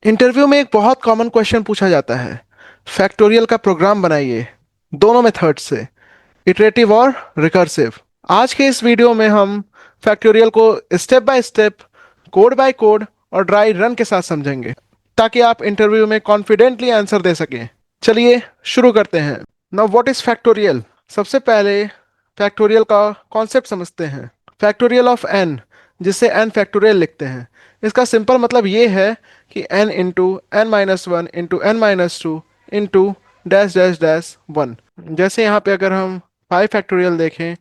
Interview में एक बहुत कॉमन क्वेश्चन पूछा जाता है, फैक्टोरियल का प्रोग्राम बनाइए दोनों मेथड से, इटरेटिव और रिकर्सिव। आज के इस वीडियो में हम फैक्टोरियल को step by step, code bye code और ड्राई रन के साथ समझेंगे ताकि आप इंटरव्यू में कॉन्फिडेंटली आंसर दे सकें। चलिए शुरू करते हैं। Now what is factorial? सबसे पहले फैक्टोरियल का कॉन्सेप्ट समझते हैं। फैक्टोरियल ऑफ एन, जिसे एन फैक्टोरियल लिखते हैं, इसका सिंपल मतलब ये है कि n into n minus one into n minus two into dash dash dash one. जैसे यहाँ पे अगर हम फाइव फैक्टोरियल देखें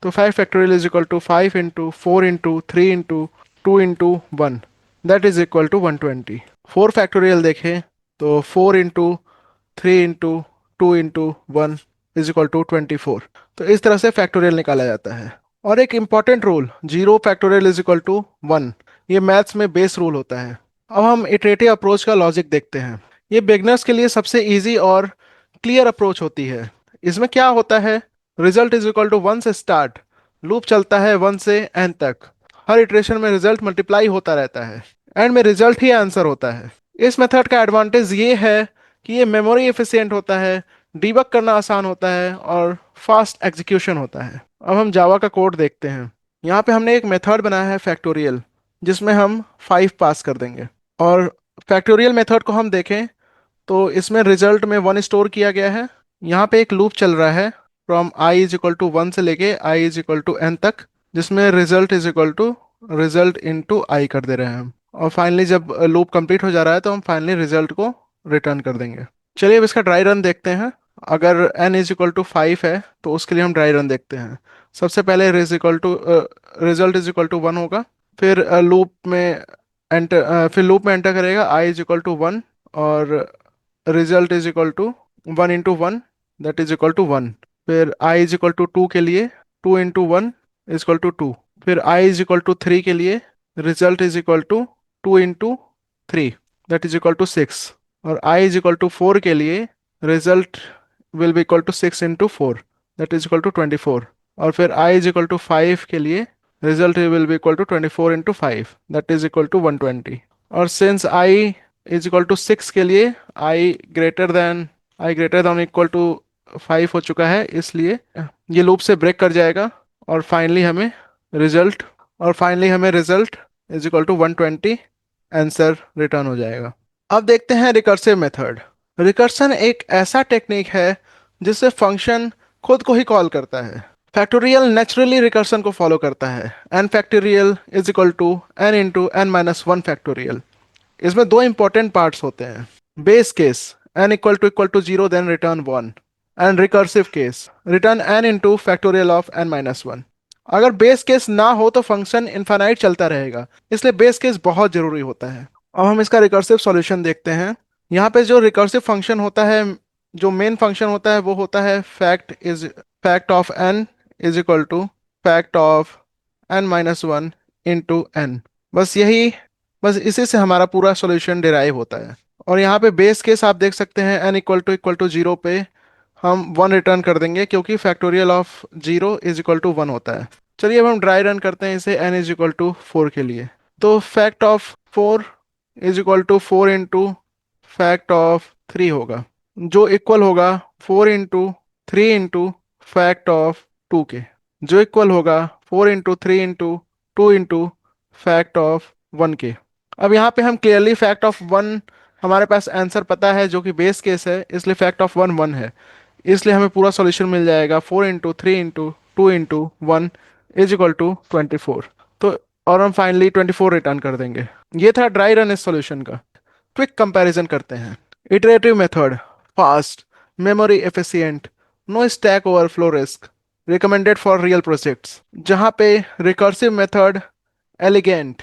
तो five factorial is equal to five into four into three into two into one, that is equal to 120। Four factorial देखें तो four into three into two into one is equal to 24। तो इस तरह से factorial निकाला जाता है। और एक important rule, zero factorial is equal to one, ये मैथ्स में बेस रूल होता है। अब हम इटरेटिव अप्रोच का लॉजिक देखते हैं। ये बिगनर्स के लिए सबसे इजी और क्लियर अप्रोच होती है। इसमें क्या होता है, result is equal to one से स्टार्ट, लूप चलता है वन से एन तक, हर इटरेशन में रिजल्ट मल्टीप्लाई होता रहता है, एंड में रिजल्ट ही आंसर होता है। इस मेथड का एडवांटेज ये है कि ये मेमोरी एफिशिएंट होता है, डीबग करना आसान होता है और फास्ट एग्जीक्यूशन होता है। अब हम जावा का कोड देखते हैं। यहाँ पे हमने एक मेथड बनाया है फैक्टोरियल, जिसमें हम फाइव पास कर देंगे। और फैक्टोरियल मेथड को हम देखें तो इसमें रिजल्ट में वन स्टोर किया गया है। यहाँ पे एक लूप चल रहा है from I is equal to one से लेके I is equal to N तक, जिसमें result is equal to result into I कर दे रहे हैं हम। और फाइनली जब लूप कंप्लीट हो जा रहा है तो हम फाइनली रिजल्ट को रिटर्न कर देंगे। चलिए अब इसका ड्राई रन देखते हैं। अगर n is equal to five है तो उसके लिए हम ड्राई रन देखते हैं। सबसे पहले result is equal to one होगा, फिर फिर लूप में एंटर करेगा i is equal to one, और result is equal to one into one, that is equal to one. फिर i is equal to two के लिए two into one is equal to two. फिर i is equal to three के लिए result is equal to two into three, that is equal to six. और i is equal to four के लिए result will be equal to six into four, that is equal to 24। और फिर i is equal to five के लिए result will be equal to 24 into five, that is equal to 120। और since i is equal to six के लिए I greater than equal to five हो चुका है, इसलिए ये लूप से ब्रेक कर जाएगा और रिजल्ट फाइनली हमें result is equal to 120 answer return हो जाएगा। अब देखते हैं रिकर्सिव मेथड। रिकर्सन एक ऐसा टेक्निक है जिससे फंक्शन खुद को ही कॉल करता है। फैक्टोरियल नेचुरली रिकर्सन को फॉलो करता है, n factorial is equal to n into n minus one factorial. इसमें दो इंपॉर्टेंट पार्ट्स होते हैं, base case n equal to zero then return one, and recursive case return n into factorial of n minus one. अगर base case ना हो तो function infinite चलता रहेगा, इसलिए बेस केस बहुत जरूरी होता है। अब हम इसका रिकर्सिव सॉल्यूशन देखते हैं। यहाँ पे जो रिकर्सिव फंक्शन होता है, जो मेन फंक्शन होता है वो होता है fact of n is equal to fact of n minus one into n. बस इसी से हमारा पूरा सॉल्यूशन डिराइव होता है। और यहाँ पे बेस केस आप देख सकते हैं, एन इक्वल टू जीरो पे हम वन रिटर्न कर देंगे क्योंकि factorial of zero is equal to one होता है। चलिए अब हम ड्राई रन करते हैं इसे n is equal to four के लिए। तो fact of four is equal to four into fact of three होगा, जो इक्वल होगा four into three into fact of two के, जो इक्वल होगा four into three into two into fact of one के। अब यहाँ पे हम क्लियरली फैक्ट ऑफ वन, हमारे पास आंसर पता है जो कि बेस केस है, इसलिए फैक्ट ऑफ वन वन है, इसलिए हमें पूरा सॉल्यूशन मिल जाएगा four into three into two into one is equal to 24। तो और हम फाइनली 24 रिटर्न कर देंगे। ये था ड्राई रन इस सॉल्यूशन का। क्विक कंपैरिजन करते हैं। Iterative method fast, memory efficient, no stack overflow risk, recommended for real projects. जहाँ पे recursive method elegant,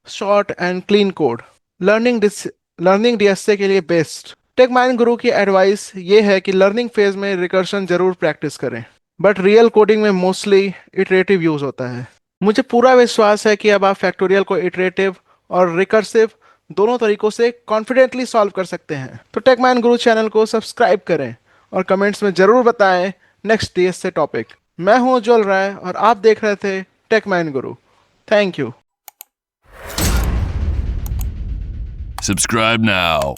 short and clean code, learning DSA के लिए बेस्ट। टेक माइन गुरु की एडवाइस ये है कि लर्निंग फेज में रिकर्शन जरूर प्रैक्टिस करें, बट रियल कोडिंग में मोस्टली इटरेटिव यूज होता है। मुझे पूरा विश्वास है कि अब आप फैक्टोरियल को इटरेटिव और रिकर्सिव दोनों तरीकों से कॉन्फिडेंटली सॉल्व कर सकते हैं। तो टेक माइन गुरु चैनल को सब्सक्राइब करें और कमेंट्स में जरूर बताएं नेक्स्ट डीएसए टॉपिक। मैं हूं उज्जवल राय और आप देख रहे थे take mine Guru. Thank you. Subscribe now.